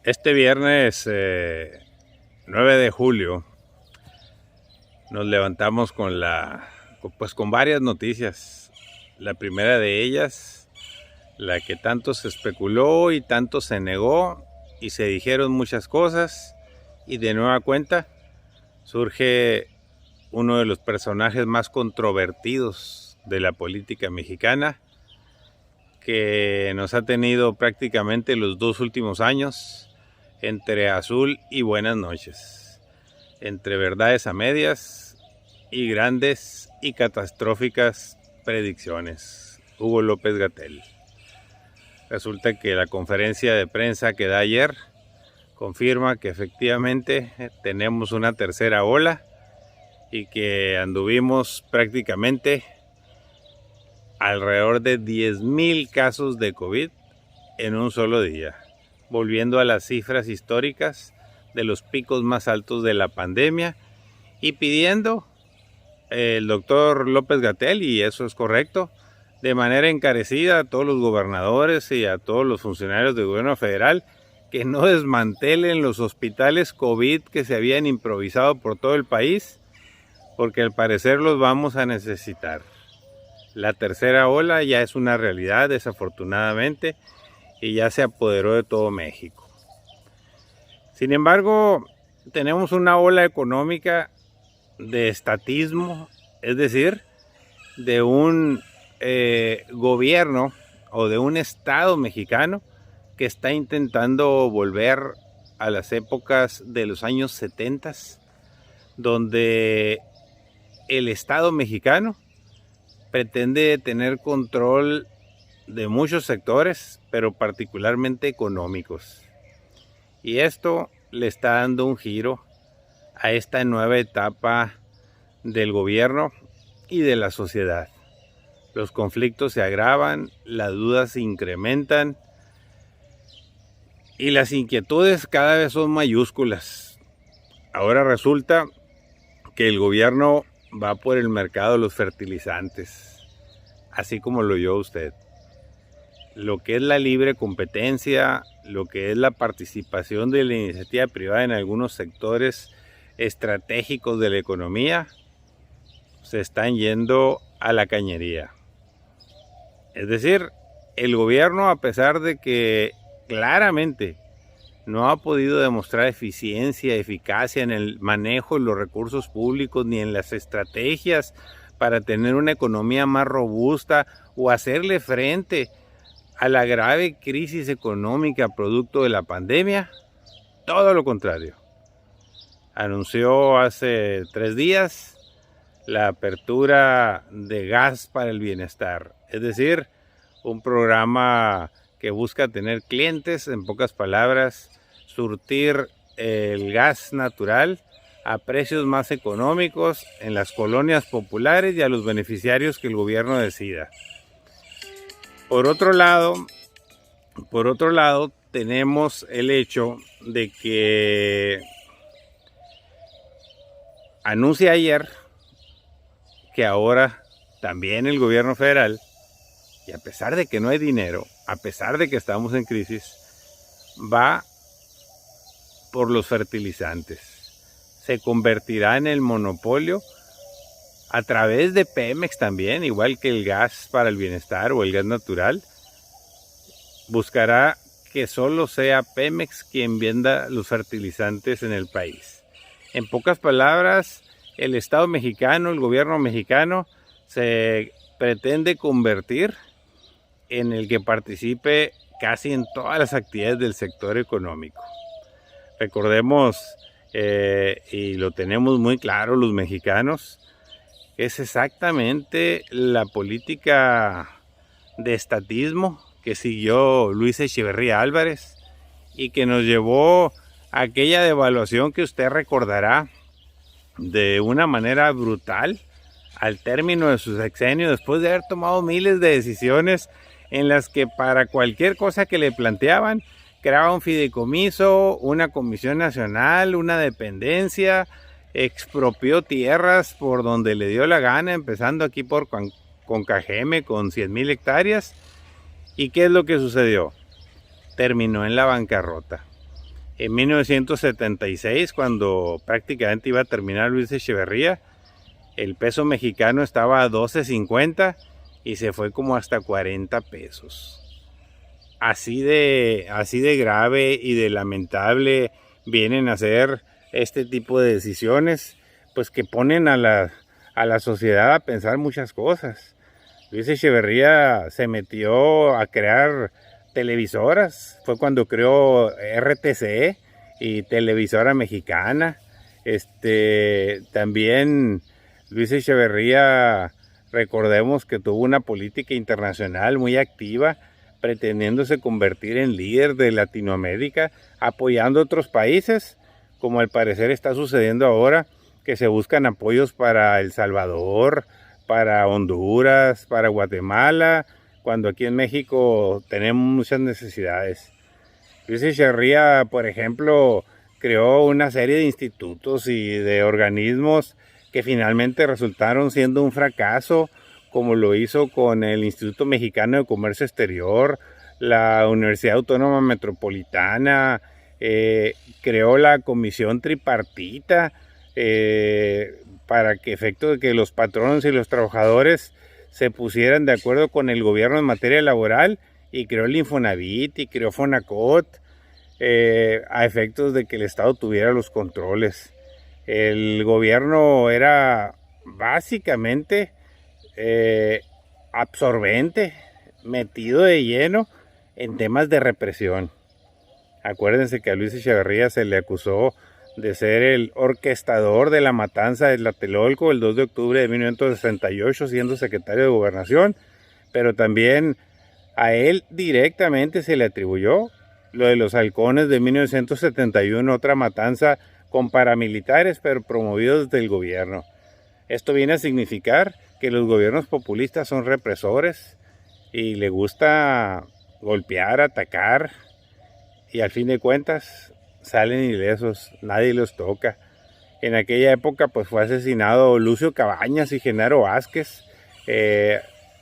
Este viernes 9 de julio nos levantamos con varias noticias. La primera de ellas, la que tanto se especuló y tanto se negó y se dijeron muchas cosas, y de nueva cuenta surge uno de los personajes más controvertidos de la política mexicana, que nos ha tenido prácticamente los 2 últimos años entre azul y buenas noches, entre verdades a medias y grandes y catastróficas predicciones. Hugo López-Gatell. Resulta que la conferencia de prensa que da ayer confirma que efectivamente tenemos una tercera ola y que anduvimos prácticamente alrededor de 10,000 casos de COVID en un solo día, volviendo a las cifras históricas de los picos más altos de la pandemia, y pidiendo el doctor López-Gatell, y eso es correcto, de manera encarecida a todos los gobernadores y a todos los funcionarios del gobierno federal que no desmantelen los hospitales COVID que se habían improvisado por todo el país, porque al parecer los vamos a necesitar. La tercera ola ya es una realidad, desafortunadamente, y ya se apoderó de todo México. Sin embargo, tenemos una ola económica de estatismo, es decir, de un gobierno o de un estado mexicano que está intentando volver a las épocas de los años 70, donde el estado mexicano pretende tener control de muchos sectores, pero particularmente económicos. Y esto le está dando un giro a esta nueva etapa del gobierno y de la sociedad. Los conflictos se agravan, las dudas se incrementan y las inquietudes cada vez son mayúsculas. Ahora resulta que el gobierno va por el mercado de los fertilizantes, así como lo oyó usted. Lo que es la libre competencia, lo que es la participación de la iniciativa privada en algunos sectores estratégicos de la economía, se están yendo a la cañería. Es decir, el gobierno, a pesar de que claramente no ha podido demostrar eficiencia, eficacia en el manejo de los recursos públicos ni en las estrategias para tener una economía más robusta o hacerle frente a la grave crisis económica producto de la pandemia, todo lo contrario. Anunció hace 3 días la apertura de Gas para el Bienestar, es decir, un programa que busca tener clientes, en pocas palabras, surtir el gas natural a precios más económicos en las colonias populares y a los beneficiarios que el gobierno decida. Por otro lado, tenemos el hecho de que anuncia ayer que ahora también el gobierno federal, y a pesar de que no hay dinero, a pesar de que estamos en crisis, va por los fertilizantes. Se convertirá en el monopolio a través de Pemex también, igual que el gas para el bienestar o el gas natural. Buscará que solo sea Pemex quien venda los fertilizantes en el país. En pocas palabras, el Estado mexicano, el gobierno mexicano, se pretende convertir en el que participe casi en todas las actividades del sector económico. Recordemos, y lo tenemos muy claro los mexicanos, que es exactamente la política de estatismo que siguió Luis Echeverría Álvarez y que nos llevó a aquella devaluación que usted recordará de una manera brutal al término de su sexenio, después de haber tomado miles de decisiones en las que para cualquier cosa que le planteaban, creaba un fideicomiso, una comisión nacional, una dependencia, expropió tierras por donde le dio la gana, empezando aquí por Concageme con 100,000 hectáreas. ¿Y qué es lo que sucedió? Terminó en la bancarrota. En 1976, cuando prácticamente iba a terminar Luis Echeverría, el peso mexicano estaba a 12.50 y se fue como hasta 40 pesos. Así de grave y de lamentable vienen a ser este tipo de decisiones, pues que ponen a la sociedad a pensar muchas cosas. Luis Echeverría se metió a crear televisoras, fue cuando creó RTC y Televisora Mexicana. También Luis Echeverría, recordemos que tuvo una política internacional muy activa, pretendiéndose convertir en líder de Latinoamérica, apoyando a otros países, como al parecer está sucediendo ahora, que se buscan apoyos para El Salvador, para Honduras, para Guatemala, cuando aquí en México tenemos muchas necesidades. Luis Echeverría, por ejemplo, creó una serie de institutos y de organismos que finalmente resultaron siendo un fracaso, como lo hizo con el Instituto Mexicano de Comercio Exterior, la Universidad Autónoma Metropolitana, creó la Comisión Tripartita, para que efecto de que los patronos y los trabajadores se pusieran de acuerdo con el gobierno en materia laboral, y creó el Infonavit y creó Fonacot, a efectos de que el Estado tuviera los controles. El gobierno era básicamente absorbente, metido de lleno en temas de represión. Acuérdense que a Luis Echeverría se le acusó de ser el orquestador de la matanza de Tlatelolco el 2 de octubre de 1968, siendo secretario de Gobernación, pero también a él directamente se le atribuyó lo de los halcones de 1971, otra matanza con paramilitares, pero promovidos desde el gobierno. Esto viene a significar que los gobiernos populistas son represores y le gusta golpear, atacar, y al fin de cuentas salen ilesos, nadie los toca. En aquella época pues fue asesinado Lucio Cabañas y Genaro Vázquez,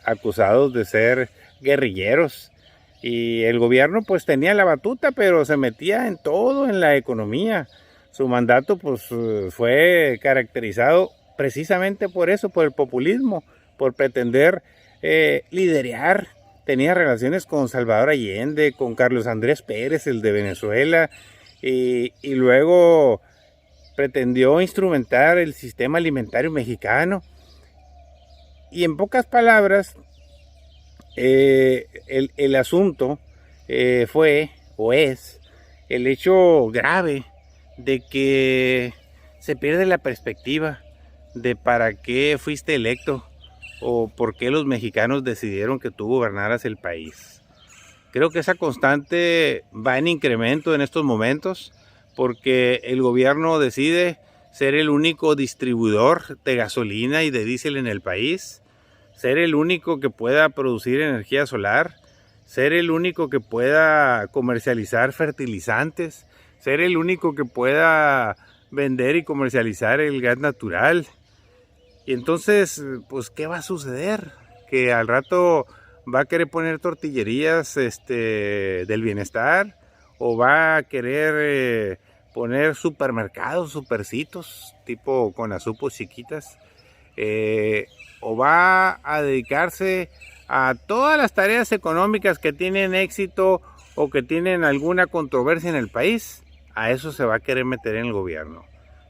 acusados de ser guerrilleros, y el gobierno pues tenía la batuta, pero se metía en todo, en la economía. Su mandato pues fue caracterizado precisamente por eso, por el populismo, por pretender liderear. Tenía relaciones con Salvador Allende, con Carlos Andrés Pérez, el de Venezuela, y luego pretendió instrumentar el sistema alimentario mexicano. Y en pocas palabras, el asunto fue o es el hecho grave de que se pierde la perspectiva de para qué fuiste electo o por qué los mexicanos decidieron que tú gobernaras el país. Creo que esa constante va en incremento en estos momentos, porque el gobierno decide ser el único distribuidor de gasolina y de diésel en el país, ser el único que pueda producir energía solar, ser el único que pueda comercializar fertilizantes, ser el único que pueda vender y comercializar el gas natural. Y entonces, pues, ¿qué va a suceder? Que al rato va a querer poner tortillerías del bienestar, o va a querer poner supermercados, supercitos, tipo Conasupos chiquitas, o va a dedicarse a todas las tareas económicas que tienen éxito o que tienen alguna controversia en el país. A eso se va a querer meter en el gobierno.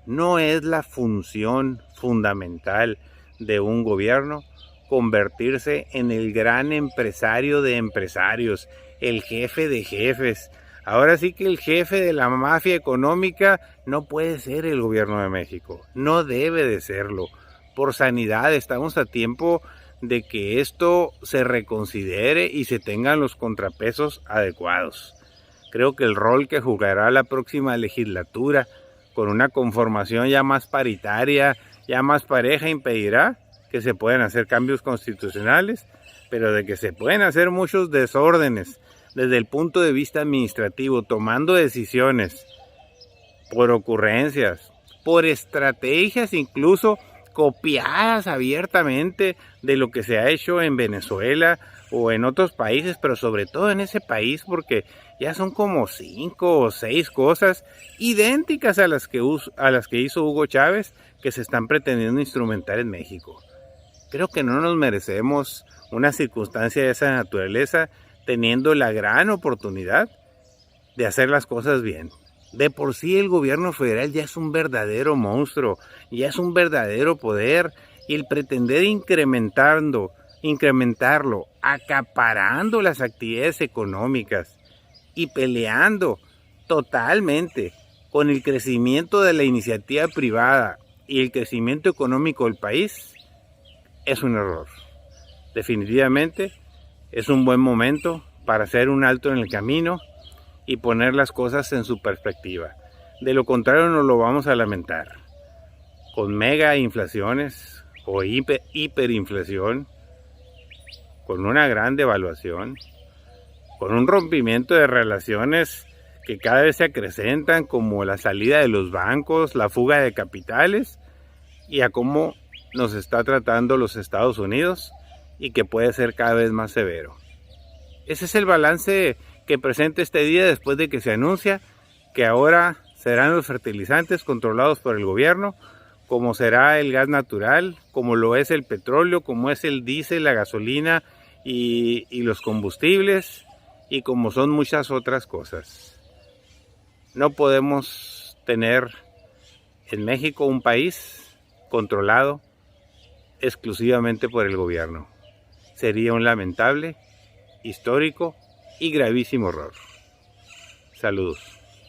No es la función fundamental de un gobierno convertirse en el gran empresario de empresarios, el jefe de jefes. Ahora sí que el jefe de la mafia económica no puede ser el gobierno de México, no debe de serlo. Por sanidad estamos a tiempo de que esto se reconsidere y se tengan los contrapesos adecuados. Creo que el rol que jugará la próxima legislatura, con una conformación ya más paritaria, ya más pareja, impedirá que se puedan hacer cambios constitucionales, pero de que se pueden hacer muchos desórdenes desde el punto de vista administrativo, tomando decisiones por ocurrencias, por estrategias incluso copiadas abiertamente de lo que se ha hecho en Venezuela o en otros países, pero sobre todo en ese país, porque Ya son como 5 o 6 cosas idénticas a las que hizo Hugo Chávez que se están pretendiendo instrumentar en México. Creo que no nos merecemos una circunstancia de esa naturaleza, teniendo la gran oportunidad de hacer las cosas bien. De por sí el gobierno federal ya es un verdadero monstruo, ya es un verdadero poder, y el pretender incrementarlo, acaparando las actividades económicas y peleando totalmente con el crecimiento de la iniciativa privada y el crecimiento económico del país, es un error. Definitivamente es un buen momento para hacer un alto en el camino y poner las cosas en su perspectiva. De lo contrario nos lo vamos a lamentar. Con mega inflaciones o hiperinflación, con una gran devaluación, con un rompimiento de relaciones que cada vez se acrecentan, como la salida de los bancos, la fuga de capitales, y a cómo nos está tratando los Estados Unidos, y que puede ser cada vez más severo. Ese es el balance que presenta este día, después de que se anuncia que ahora serán los fertilizantes controlados por el gobierno, como será el gas natural, como lo es el petróleo, como es el diésel, la gasolina y los combustibles, y como son muchas otras cosas. No podemos tener en México un país controlado exclusivamente por el gobierno. Sería un lamentable, histórico y gravísimo error. Saludos.